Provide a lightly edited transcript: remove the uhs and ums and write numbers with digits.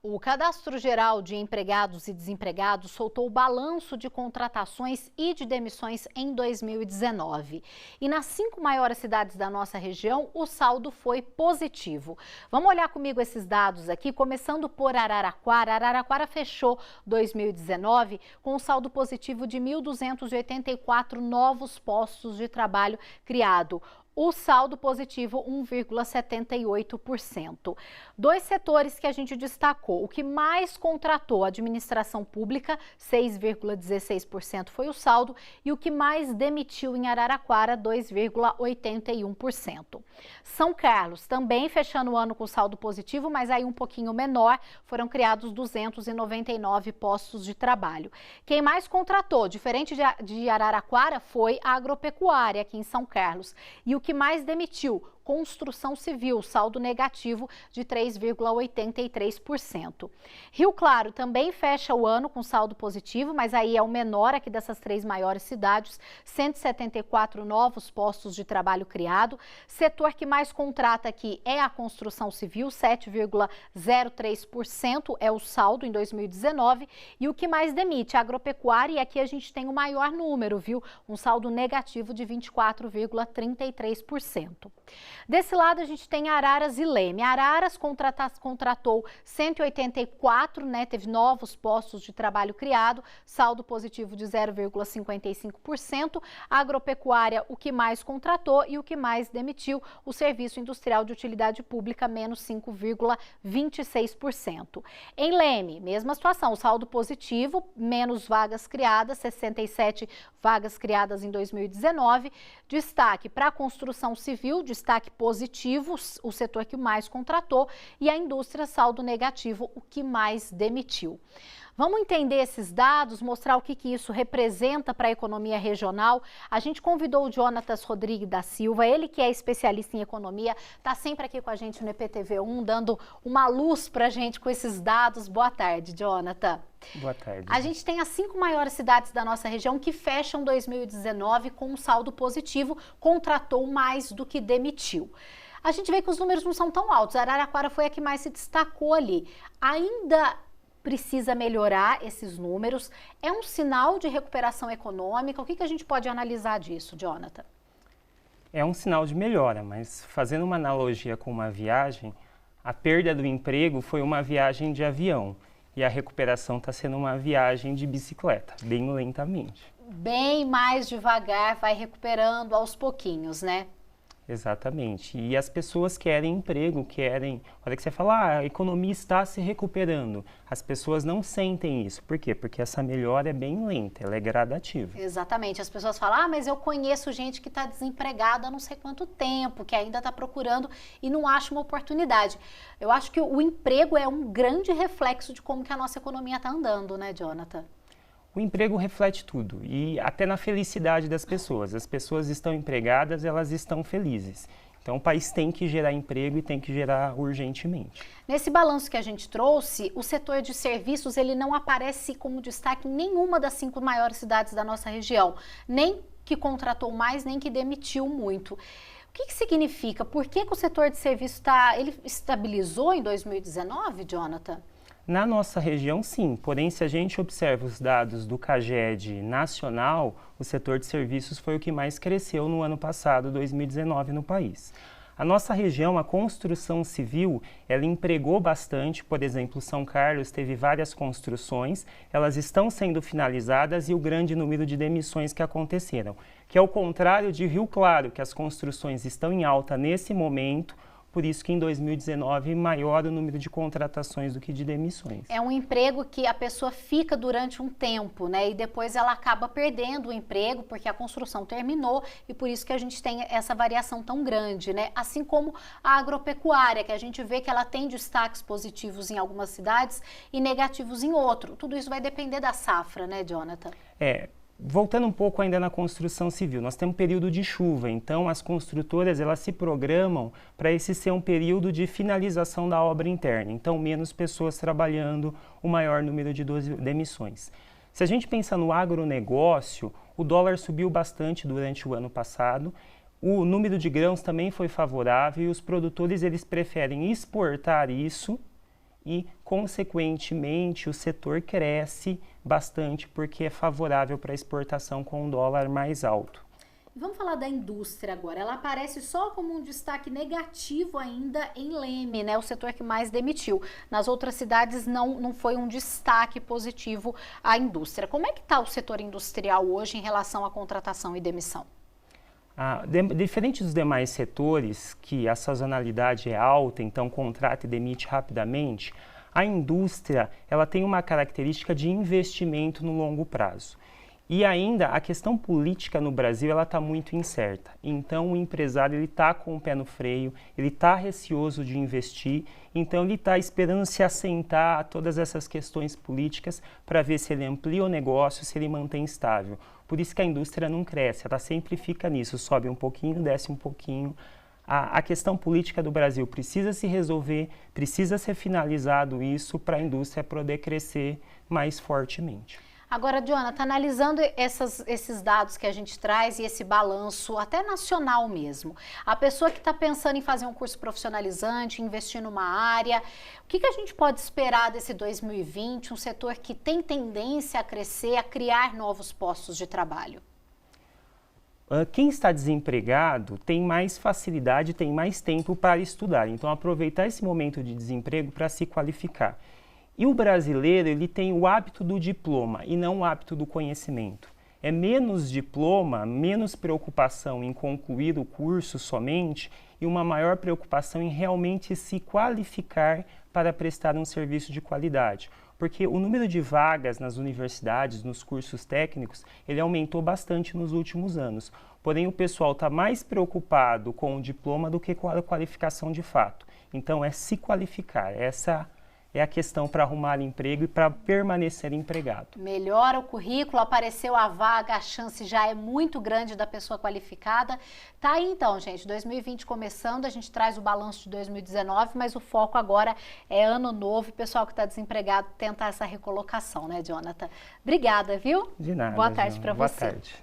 O Cadastro Geral de Empregados e Desempregados soltou o balanço de contratações e de demissões em 2019. E nas 5 maiores cidades da nossa região, o saldo foi positivo. Vamos olhar comigo esses dados aqui, começando por Araraquara. Araraquara fechou 2019 com um saldo positivo de 1.284 novos postos de trabalho criado. O saldo positivo, 1,78%. Dois setores que a gente destacou. O que mais contratou, a administração pública, 6,16% foi o saldo, e o que mais demitiu em Araraquara, 2,81%. São Carlos também fechando o ano com saldo positivo, mas aí um pouquinho menor, foram criados 299 postos de trabalho. Quem mais contratou, diferente de Araraquara, foi a agropecuária aqui em São Carlos. E o que mais demitiu? Construção civil, saldo negativo de 3,83%. Rio Claro também fecha o ano com saldo positivo, mas aí é o menor aqui dessas 3 maiores cidades, 174 novos postos de trabalho criado. Setor que mais contrata aqui é a construção civil, 7,03% é o saldo em 2019, e o que mais demite, a agropecuária, e aqui a gente tem o maior número, viu? Um saldo negativo de 24,33%. Desse lado a gente tem Araras e Leme. Araras contratou 184, teve novos postos de trabalho criado, saldo positivo de 0,55%. A agropecuária, o que mais contratou, e o que mais demitiu, o serviço industrial de utilidade pública, menos 5,26%. Em Leme, mesma situação, saldo positivo, menos vagas criadas, 67 vagas criadas em 2019. Destaque para a construção civil, destaque positivo, o setor que mais contratou, e a indústria, saldo negativo, o que mais demitiu. Vamos entender esses dados, mostrar o que isso representa para a economia regional. A gente convidou o Jonatas Rodrigues da Silva, ele que é especialista em economia, está sempre aqui com a gente no EPTV1, dando uma luz para a gente com esses dados. Boa tarde, Jonatas. Boa tarde. A gente tem as 5 maiores cidades da nossa região que fecham 2019 com um saldo positivo, contratou mais do que demitiu. A gente vê que os números não são tão altos, a Araraquara foi a que mais se destacou ali. Ainda precisa melhorar esses números, é um sinal de recuperação econômica, o que a gente pode analisar disso, Jonatas? É um sinal de melhora, mas fazendo uma analogia com uma viagem, a perda do emprego foi uma viagem de avião e a recuperação está sendo uma viagem de bicicleta, bem lentamente. Bem mais devagar, vai recuperando aos pouquinhos, né? Exatamente. E as pessoas querem emprego, querem... A hora que você fala, a economia está se recuperando, as pessoas não sentem isso. Por quê? Porque essa melhora é bem lenta, ela é gradativa. Exatamente. As pessoas falam, mas eu conheço gente que está desempregada há não sei quanto tempo, que ainda está procurando e não acha uma oportunidade. Eu acho que o emprego é um grande reflexo de como que a nossa economia está andando, né, Jonatas? O emprego reflete tudo, e até na felicidade das pessoas. As pessoas estão empregadas, elas estão felizes. Então, o país tem que gerar emprego e tem que gerar urgentemente. Nesse balanço que a gente trouxe, o setor de serviços ele não aparece como destaque em nenhuma das 5 maiores cidades da nossa região. Nem que contratou mais, nem que demitiu muito. O que significa? Por que o setor de serviços ele estabilizou em 2019, Jonatas? Na nossa região, sim. Porém, se a gente observa os dados do CAGED nacional, o setor de serviços foi o que mais cresceu no ano passado, 2019, no país. A nossa região, a construção civil, ela empregou bastante. Por exemplo, São Carlos teve várias construções, elas estão sendo finalizadas, e o grande número de demissões que aconteceram. Que é o contrário de Rio Claro, que as construções estão em alta nesse momento. Por isso que em 2019 maior o número de contratações do que de demissões. É um emprego que a pessoa fica durante um tempo, e depois ela acaba perdendo o emprego porque a construção terminou, e por isso que a gente tem essa variação tão grande, Assim como a agropecuária, que a gente vê que ela tem destaques positivos em algumas cidades e negativos em outro. Tudo isso vai depender da safra, Jonatas? Voltando um pouco ainda na construção civil, nós temos um período de chuva, então as construtoras elas se programam para esse ser um período de finalização da obra interna, então menos pessoas trabalhando, o maior número de demissões. Se a gente pensa no agronegócio, o dólar subiu bastante durante o ano passado, o número de grãos também foi favorável e os produtores eles preferem exportar isso e, consequentemente, o setor cresce bastante porque é favorável para a exportação com um dólar mais alto. Vamos falar da indústria agora. Ela aparece só como um destaque negativo ainda em Leme, né? O setor que mais demitiu. Nas outras cidades não foi um destaque positivo a indústria. Como é que está o setor industrial hoje em relação à contratação e demissão? Diferente dos demais setores, que a sazonalidade é alta, então contrata e demite rapidamente, a indústria ela tem uma característica de investimento no longo prazo. E ainda a questão política no Brasil ela está muito incerta. Então o empresário ele está com o pé no freio, ele está receoso de investir, então ele está esperando se assentar a todas essas questões políticas para ver se ele amplia o negócio, se ele mantém estável. Por isso que a indústria não cresce, ela sempre fica nisso, sobe um pouquinho, desce um pouquinho. A questão política do Brasil precisa se resolver, precisa ser finalizado isso para a indústria poder crescer mais fortemente. Agora, Jonathan, analisando esses dados que a gente traz e esse balanço até nacional mesmo, a pessoa que está pensando em fazer um curso profissionalizante, investir numa área, o que a gente pode esperar desse 2020, um setor que tem tendência a crescer, a criar novos postos de trabalho? Quem está desempregado tem mais facilidade, tem mais tempo para estudar, então aproveitar esse momento de desemprego para se qualificar. E o brasileiro, ele tem o hábito do diploma e não o hábito do conhecimento. É menos diploma, menos preocupação em concluir o curso somente e uma maior preocupação em realmente se qualificar para prestar um serviço de qualidade. Porque o número de vagas nas universidades, nos cursos técnicos, ele aumentou bastante nos últimos anos. Porém, o pessoal está mais preocupado com o diploma do que com a qualificação de fato. Então, é se qualificar. Essa é a questão para arrumar emprego e para permanecer empregado. Melhora o currículo, apareceu a vaga, a chance já é muito grande da pessoa qualificada. Tá aí então, gente, 2020 começando, a gente traz o balanço de 2019, mas o foco agora é ano novo e o pessoal que está desempregado tentar essa recolocação, né, Jonathan? Obrigada, viu? De nada. Boa tarde para você. Boa tarde.